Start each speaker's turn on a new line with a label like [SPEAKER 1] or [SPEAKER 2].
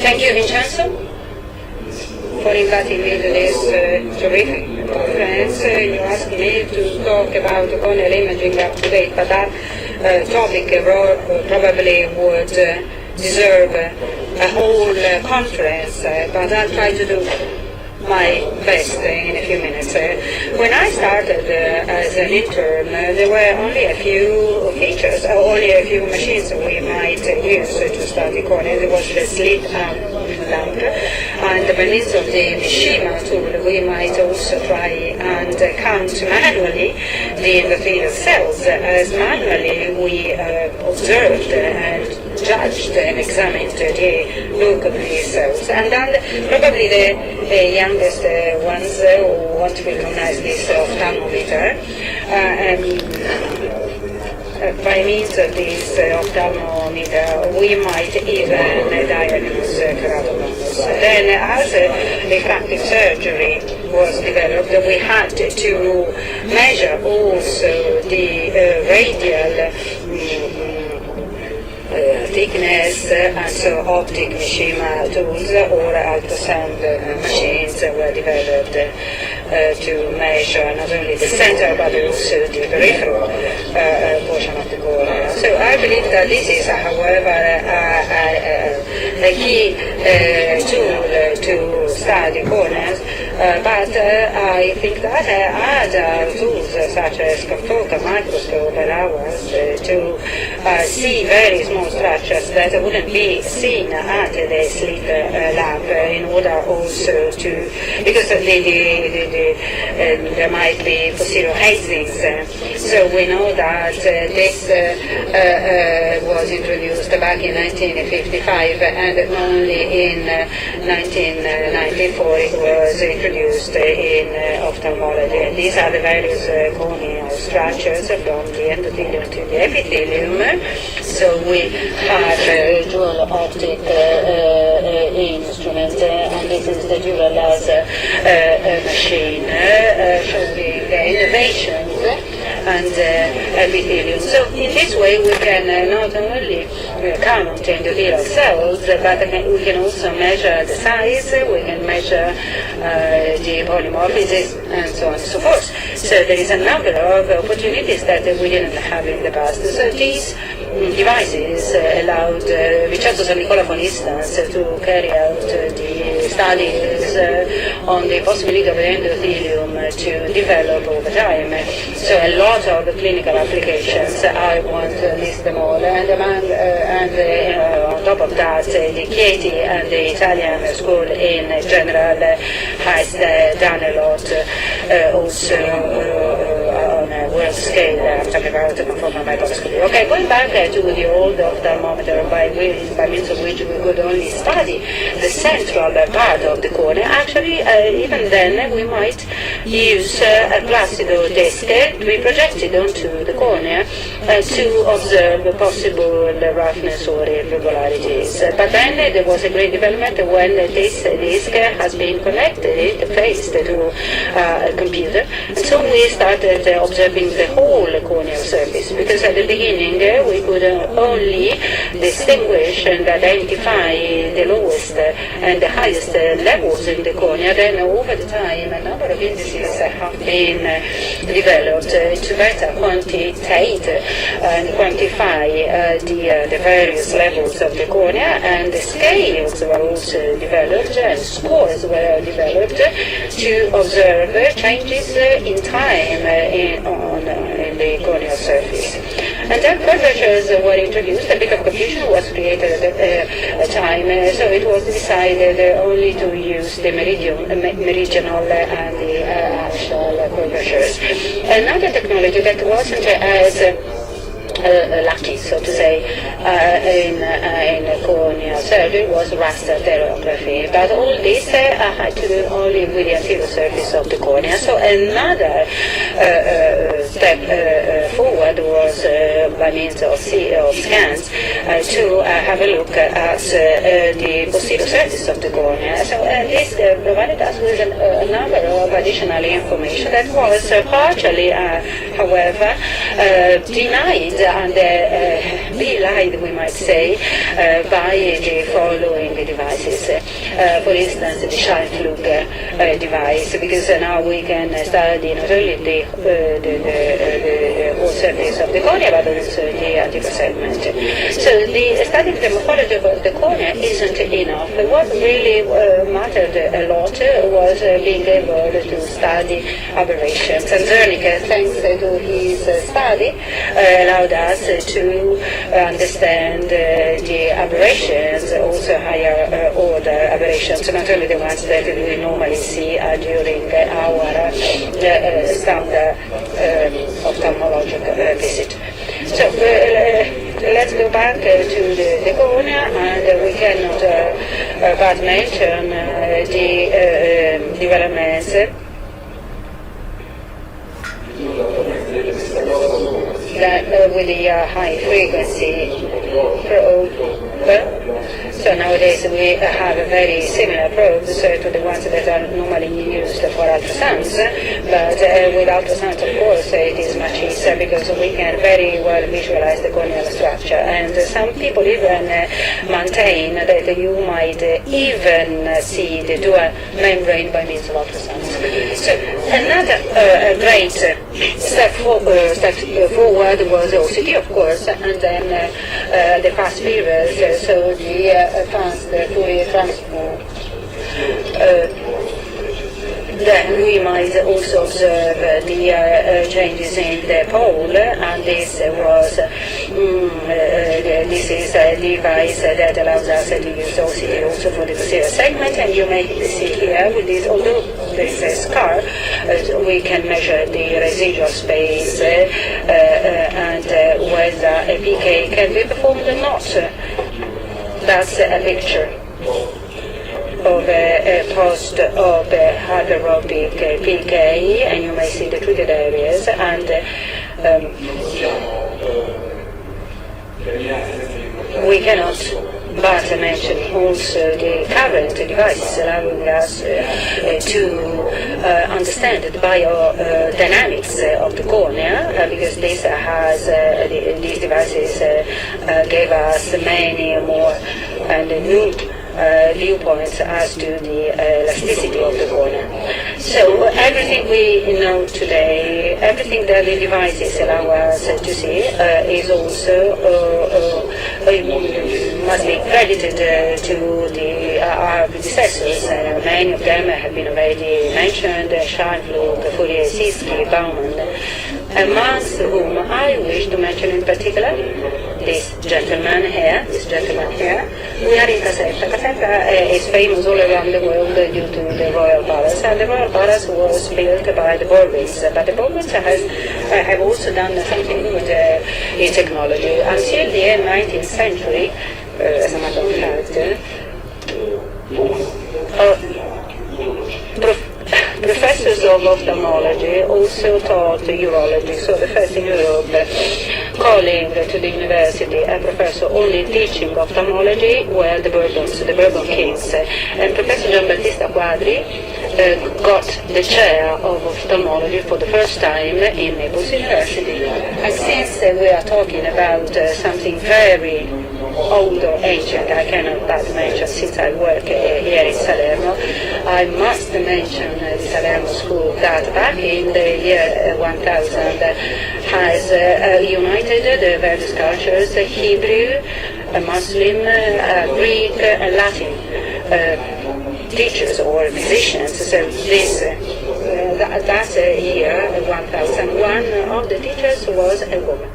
[SPEAKER 1] Thank you, Vincenzo, for inviting me to this terrific conference. You asked me to talk about corneal imaging up to date, but that topic probably would deserve a whole conference, but I'll try to do my best in a few minutes. When I started as an intern, there were only a few features, only a few machines we might use to study cornea. There was the slit lamp, and by means of the Mishima tool, we might also try and count manually the endothelial cells, as manually we observed and judged and examined the look of these cells. And then probably the youngest ones who want to recognize this ophthalmometer, by means of this ophthalmometer, we might even diagnose keratoconus. Then, as refractive surgery was developed, we had to measure also the radial thickness, and so optic Mishima tools or ultrasound machines were developed to measure not only the center but also the peripheral portion of the cornea. So I believe that this is, however, a key tool to study corneas, but I think that other tools such as confocal microscope allow us to see very small structures that wouldn't be seen at the slit lamp, in order also to, because there might be posterior hazings. So we know that this was introduced back in 1955, and only in 1994 it was introduced in ophthalmology. And these are the various corneal structures from the endothelium to the epithelium. So we have a dual optic instrument, and this is the dual laser machine showing the innovations and epithelium. So in this way we can not only count endothelial cells, but we can also measure the size, we can measure the polymorphism, and so on and so forth. So there is a number of opportunities that we didn't have in the past. So these devices allowed Vincenzo Nicola, for instance, to carry out the studies on the possibility of endothelium to develop over time. So a lot of clinical applications, I won't list them all, and on top of that, the Chieti and the Italian school in general has done a lot also on a world scale. I'm talking about the conformal microscopy. Okay, going back to the old ophthalmometer by means of which we could only study the central part of the cornea. Actually, even then, we might use a placido disc to be projected onto the cornea to observe possible roughness or irregularities. But then there was a great development when this disc has been connected, interfaced to a computer, and so we started observing the whole corneal surface, because at the beginning we could only distinguish and identify the lowest and the highest levels in the cornea. Then over the time a number of indices have been developed to better quantitate and quantify the various levels of the cornea, and the scales were also developed and scores were developed to observe changes in time in the corneal surface. And then curvatures were introduced. A bit of confusion was created at the time, so it was decided only to use the meridional and the axial curvatures. Another technology that wasn't as lucky, so to say, in corneal surgery was raster stereography. But all this had to do only with the anterior surface of the cornea. So another step forward was by means of scans to have a look at the posterior surface of the cornea. So this provided us with a number of additional information that was partially, however, denied and belied, we might say, by the following devices. For instance, the Schallflug device, because now we can study not only the whole surface of the cornea, but also the anterior segment. So the studying the morphology of the cornea isn't enough. What really mattered a lot was being able to study aberrations. And Zernicke, thanks to his study, allowed us to understand the aberrations, also higher order aberrations, not only the ones that we normally see during our standard ophthalmological visit. So let's go back to the cornea, and we cannot but mention the developments that with the high frequency probe. So nowadays we have a very similar probes to the ones that are normally used for ultrasounds, but with ultrasounds, of course, it is much easier because we can very well visualize the corneal structure, and some people even maintain that you might even see the dual membrane by means of ultrasounds. So another great step forward was OCT, of course, and then the fast fevers, so the advanced Fourier transform. Then we might also observe the changes in the pole, and this is a device that allows us to use OCT also for the posterior segment, and you may see here with this, although there is a scar, we can measure the residual space and whether a PK can be performed or not. That's a picture of a post-op hyperopic PK, and you may see the treated areas, and we cannot but mention also the current devices allowing us to understand the biodynamics of the cornea, because this has these devices gave us many more and new viewpoints as to the elasticity of the cornea. So everything we know today, everything that the devices allow us to see is also must be credited to our predecessors. Many of them have been already mentioned: Schallflug, Fourier, Siski, Baumann, amongst whom I wish to mention in particular this gentleman here. We are in Caserta. Caserta is famous all around the world due to the Royal Palace, and the Royal Palace was built by the Bourbons, but the Bourbons have also done something with in technology. Until the 19th century, as a matter of fact, professors of ophthalmology also taught urology, so the first in Europe calling to the university a professor only teaching ophthalmology were the Bourbons, the Bourbon kings. And Professor Giambattista Quadri got the chair of ophthalmology for the first time in Naples University. And since we are talking about something very old or ancient, I cannot but mention, since I work here in Salerno, I must mention the Salerno school that back in the year 1000 has united the various cultures, Hebrew, Muslim, Greek, and Latin teachers or physicians. So this that year 1000, one of the teachers was a woman.